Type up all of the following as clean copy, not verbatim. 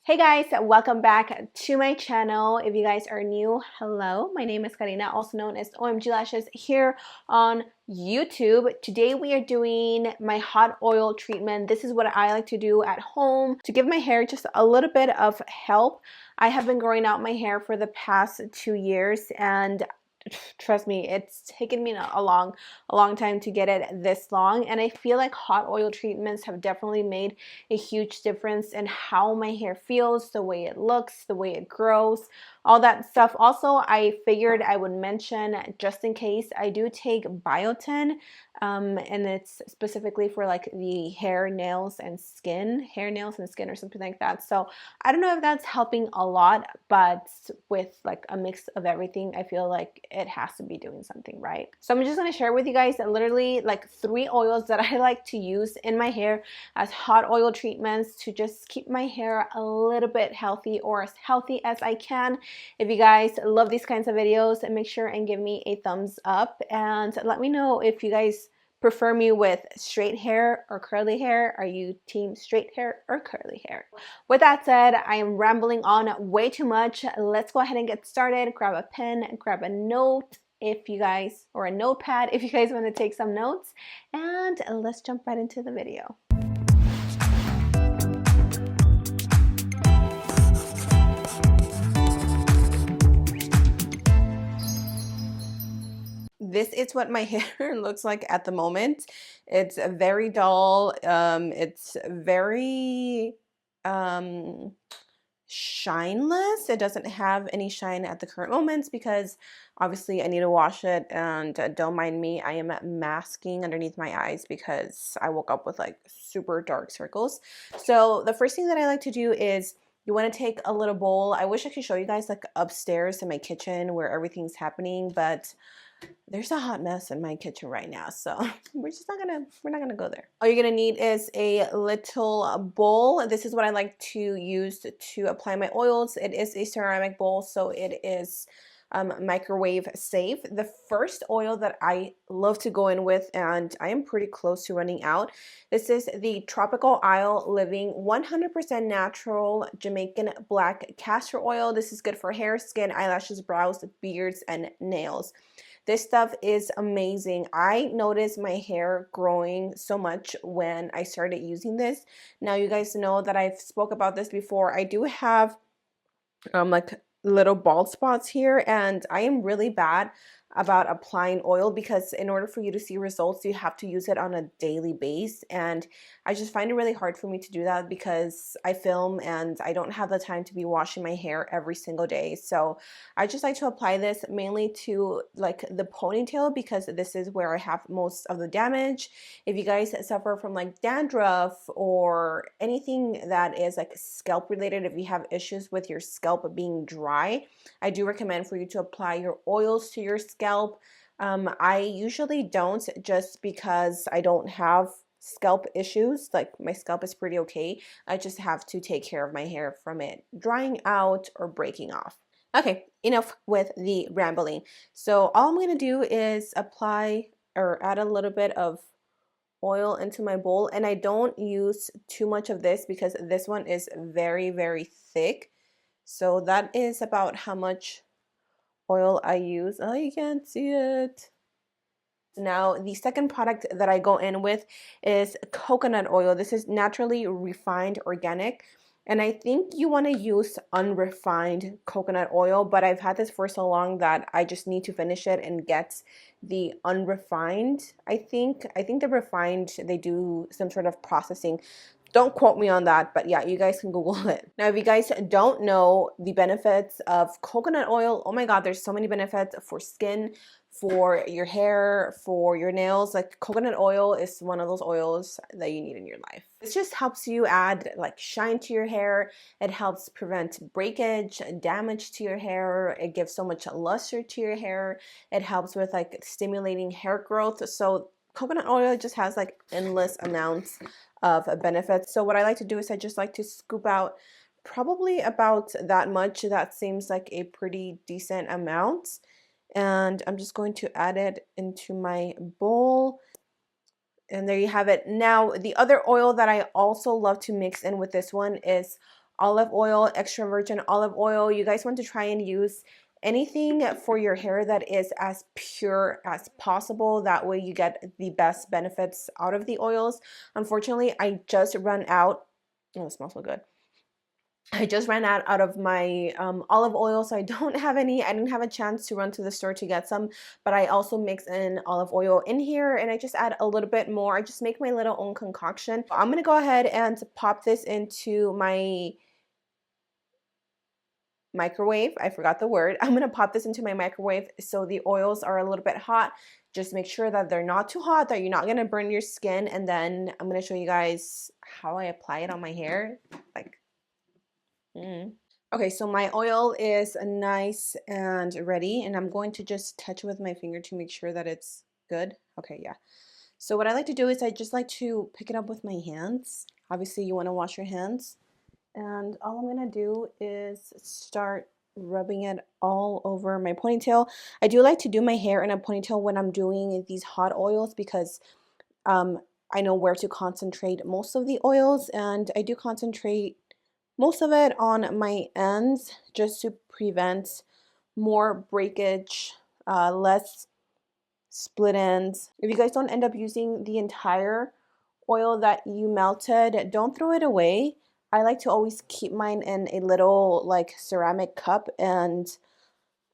Hey guys, welcome back to my channel. If you guys are new, hello. My name is Karina, also known as Ohmglashes here on YouTube. Today we are doing my hot oil treatment. This is what I like to do at home to give my hair just a little bit of help. I have been growing out my hair for the past 2 years, and trust me, it's taken me a long time to get it this long, and I feel like hot oil treatments have definitely made a huge difference in how my hair feels, the way it looks, the way it grows, all that stuff. Also, I figured I would mention, just in case, I do take biotin, and it's specifically for like the hair, nails, and skin, or something like that. So I don't know if that's helping a lot, but with like a mix of everything, I feel like it has to be doing something right. So I'm just going to share with you guys literally like 3 oils that I like to use in my hair as hot oil treatments to just keep my hair a little bit healthy, or as healthy as I can. If you guys love these kinds of videos, make sure and give me a thumbs up, and let me know if you guys prefer me with straight hair or curly hair. Are you team straight hair or curly hair? With that said, I am rambling on way too much. Let's go ahead and get started. Grab a pen, grab a note if you guys, or a notepad if you guys want to take some notes, and let's jump right into the video. This is what my hair looks like at the moment. It's very dull. It's very shineless. It doesn't have any shine at the current moment because obviously I need to wash it, and don't mind me, I am masking underneath my eyes because I woke up with like super dark circles. So the first thing that I like to do is you want to take a little bowl. I wish I could show you guys like upstairs in my kitchen where everything's happening, but there's a hot mess in my kitchen right now, so we're not gonna go there. All you're gonna need is a little bowl. This is what I like to use to apply my oils. It is a ceramic bowl, so it is microwave safe. The first oil that I love to go in with, and I am pretty close to running out, this is the Tropical Isle Living 100% natural Jamaican black castor oil. This is good for hair, skin, eyelashes, brows, beards, and nails. This stuff is amazing. I noticed my hair growing so much when I started using this. Now you guys know that I've spoke about this before. I do have like little bald spots here, and I am really bad about applying oil because in order for you to see results, you have to use it on a daily basis, and I just find it really hard for me to do that because I film and I don't have the time to be washing my hair every single day. So I just like to apply this mainly to like the ponytail because this is where I have most of the damage. If you guys suffer from like dandruff or anything that is like scalp related, if you have issues with your scalp being dry, I do recommend for you to apply your oils to your scalp. I usually don't, just because I don't have scalp issues. Like my scalp is pretty okay. I just have to take care of my hair from it drying out or breaking off. Okay, enough with the rambling. So all I'm going to do is apply or add a little bit of oil into my bowl, and I don't use too much of this because this one is very thick. So that is about how much oil I use. Oh, you can't see it. Now, the second product that I go in with is coconut oil. This is naturally refined organic, and I think you want to use unrefined coconut oil, but I've had this for so long that I just need to finish it and get the unrefined. I think the refined, they do some sort of processing. Don't quote me on that, but yeah, you guys can Google it. Now, if you guys don't know the benefits of coconut oil, oh my God, there's so many benefits for skin, for your hair, for your nails. Like coconut oil is one of those oils that you need in your life. This just helps you add like shine to your hair. It helps prevent breakage, damage to your hair. It gives so much luster to your hair. It helps with like stimulating hair growth. So coconut oil just has like endless amounts of benefits. So what I like to do is I just like to scoop out probably about that much. That seems like a pretty decent amount, and I'm just going to add it into my bowl. And there you have it. Now, the other oil that I also love to mix in with this one is olive oil, extra virgin olive oil. You guys want to try and use anything for your hair that is as pure as possible. That way you get the best benefits out of the oils. Unfortunately, I just ran out. Oh, it smells so good. I just ran out of my olive oil, so I don't have any. I didn't have a chance to run to the store to get some, but I also mix in olive oil in here, and I just add a little bit more. I just make my little own concoction. I'm gonna go ahead and pop this into my microwave. I forgot the word. I'm gonna pop this into my microwave so the oils are a little bit hot. Just make sure that they're not too hot, that you're not gonna burn your skin, and then I'm gonna show you guys how I apply it on my hair. Like, Okay, so my oil is nice and ready, and I'm going to just touch it with my finger to make sure that it's good. Okay, yeah. So what I like to do is I just like to pick it up with my hands. Obviously, you want to wash your hands. And all I'm going to do is start rubbing it all over my ponytail. I do like to do my hair in a ponytail when I'm doing these hot oils because I know where to concentrate most of the oils, and I do concentrate most of it on my ends just to prevent more breakage, less split ends. If you guys don't end up using the entire oil that you melted, don't throw it away. I like to always keep mine in a little like ceramic cup, and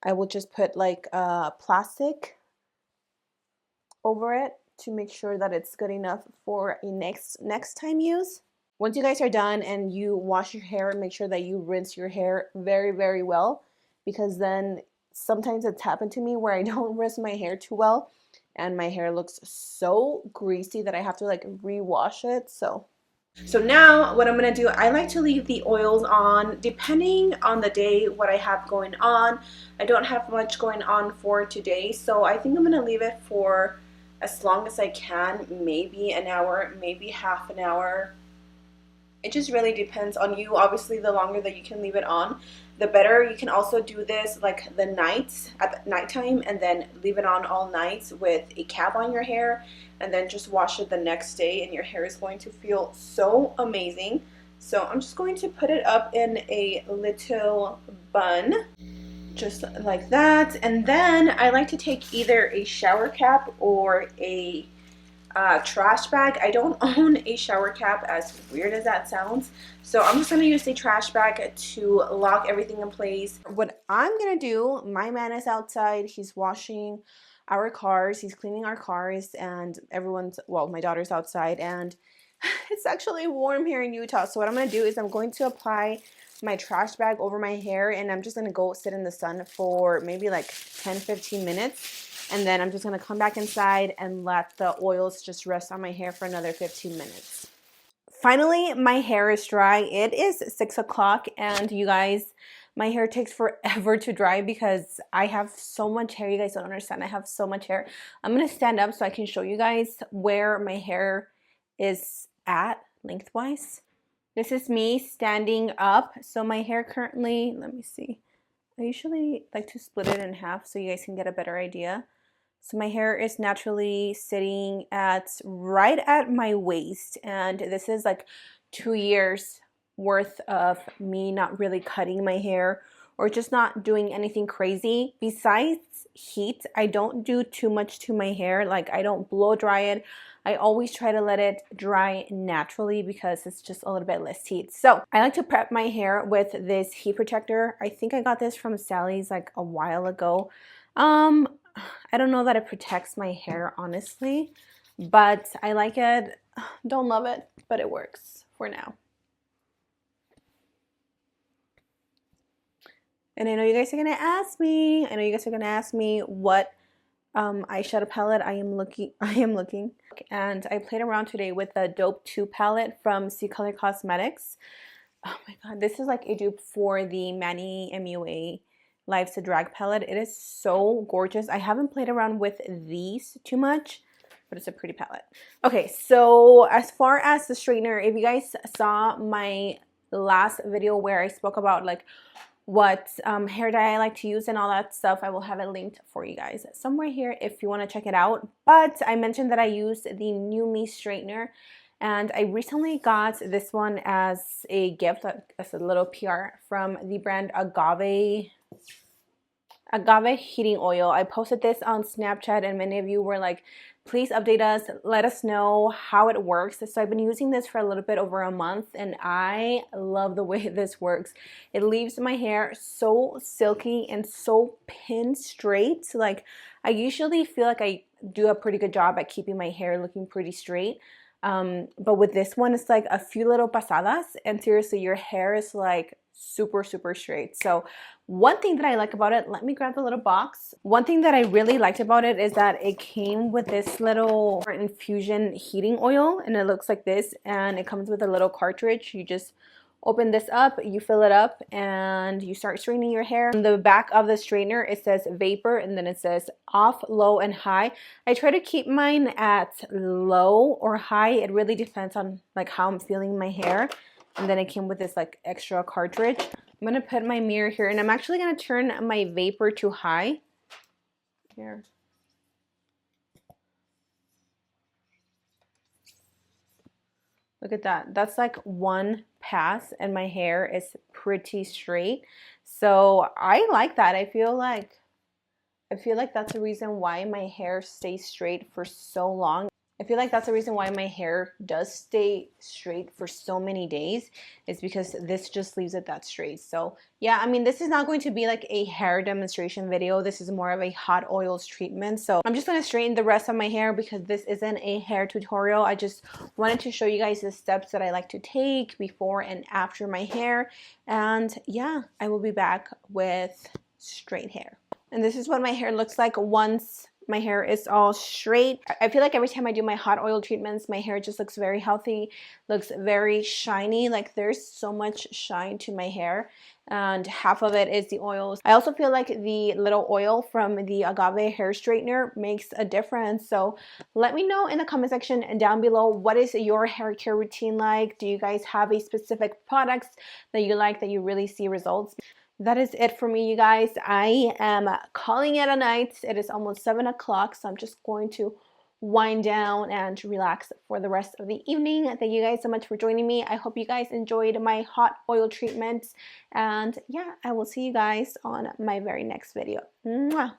I will just put like plastic over it to make sure that it's good enough for a next time use. Once you guys are done and you wash your hair, make sure that you rinse your hair very, very well, because then sometimes it's happened to me where I don't rinse my hair too well and my hair looks so greasy that I have to like re-wash it. So now what I'm going to do, I like to leave the oils on depending on the day, what I have going on. I don't have much going on for today, so I think I'm going to leave it for as long as I can, maybe an hour, maybe half an hour. It just really depends on you. Obviously, the longer that you can leave it on, the better. You can also do this like the nights, at nighttime, and then leave it on all nights with a cap on your hair, and then just wash it the next day, and your hair is going to feel so amazing. So I'm just going to put it up in a little bun, just like that. And then I like to take either a shower cap or a trash bag. I don't own a shower cap, as weird as that sounds, so I'm just gonna use a trash bag to lock everything in place. What I'm gonna do, my man is outside, he's washing our cars, he's cleaning our cars, and everyone's, well, my daughter's outside, and it's actually warm here in Utah. So what I'm gonna do is I'm going to apply my trash bag over my hair, and I'm just gonna go sit in the sun for maybe like 10-15 minutes. And then I'm just going to come back inside and let the oils just rest on my hair for another 15 minutes. Finally, my hair is dry. It is 6 o'clock, and you guys, my hair takes forever to dry because I have so much hair. You guys don't understand. I have so much hair. I'm going to stand up so I can show you guys where my hair is at lengthwise. This is me standing up. So my hair currently, let me see. I usually like to split it in half so you guys can get a better idea. So my hair is naturally sitting at right at my waist, and this is like 2 years worth of me not really cutting my hair or just not doing anything crazy. Besides heat, I don't do too much to my hair. Like, I don't blow dry it. I always try to let it dry naturally because it's just a little bit less heat. So I like to prep my hair with this heat protector. I think I got this from Sally's like a while ago. I don't know that it protects my hair, honestly, but I like it. Don't love it, but it works for now. And I know you guys are gonna ask me. What eyeshadow palette I am looking. And I played around today with the Dope 2 palette from C Color Cosmetics. Oh my god, this is like a dupe for the Manny MUA Life's a Drag palette. It is so gorgeous. I haven't played around with these too much, but it's a pretty palette. Okay, so as far as the straightener, if you guys saw my last video where I spoke about like what hair dye I like to use and all that stuff, I will have it linked for you guys somewhere here if you want to check it out. But I mentioned that I used the New Me straightener, And I recently got this one as a gift, as a little PR from the brand Agave heating oil. I posted this on Snapchat and many of you were like, please update us, let us know how it works. So I've been using this for a little bit over a month and I love the way this works. It leaves my hair so silky and so pin straight. Like, I usually feel like I do a pretty good job at keeping my hair looking pretty straight. But with this one, it's like a few little pasadas and seriously your hair is like super straight. So one thing that I like about it, let me grab the little box. One thing that I really liked about it is that it came with this little infusion heating oil and it looks like this, and it comes with a little cartridge. You just open this up, you fill it up, and you start straightening your hair. On the back of the straightener, it says vapor, and then it says off, low, and high. I try to keep mine at low or high. It really depends on like how I'm feeling my hair. And then it came with this like extra cartridge. I'm gonna put my mirror here, and I'm actually gonna turn my vapor to high. Here. Look at that. That's like one pass and my hair is pretty straight. So I like that. I feel like that's the reason why my hair stays straight for so long. I feel like that's the reason why my hair does stay straight for so many days, is because this just leaves it that straight. So yeah, I mean, this is not going to be like a hair demonstration video. This is more of a hot oils treatment. So I'm just going to straighten the rest of my hair because this isn't a hair tutorial. I just wanted to show you guys the steps that I like to take before and after my hair. And yeah, I will be back with straight hair. And this is what my hair looks like once my hair is all straight. I feel like every time I do my hot oil treatments, my hair just looks very healthy, looks very shiny. Like there's so much shine to my hair, and half of it is the oils. I also feel like the little oil from the agave hair straightener makes a difference. So let me know in the comment section down below, what is your hair care routine like? Do you guys have a specific products that you like, that you really see results? That is it for me, you guys. I am calling it a night. It is almost 7 o'clock, so I'm just going to wind down and relax for the rest of the evening. Thank you guys so much for joining me. I hope you guys enjoyed my hot oil treatments. And yeah, I will see you guys on my very next video. Mwah!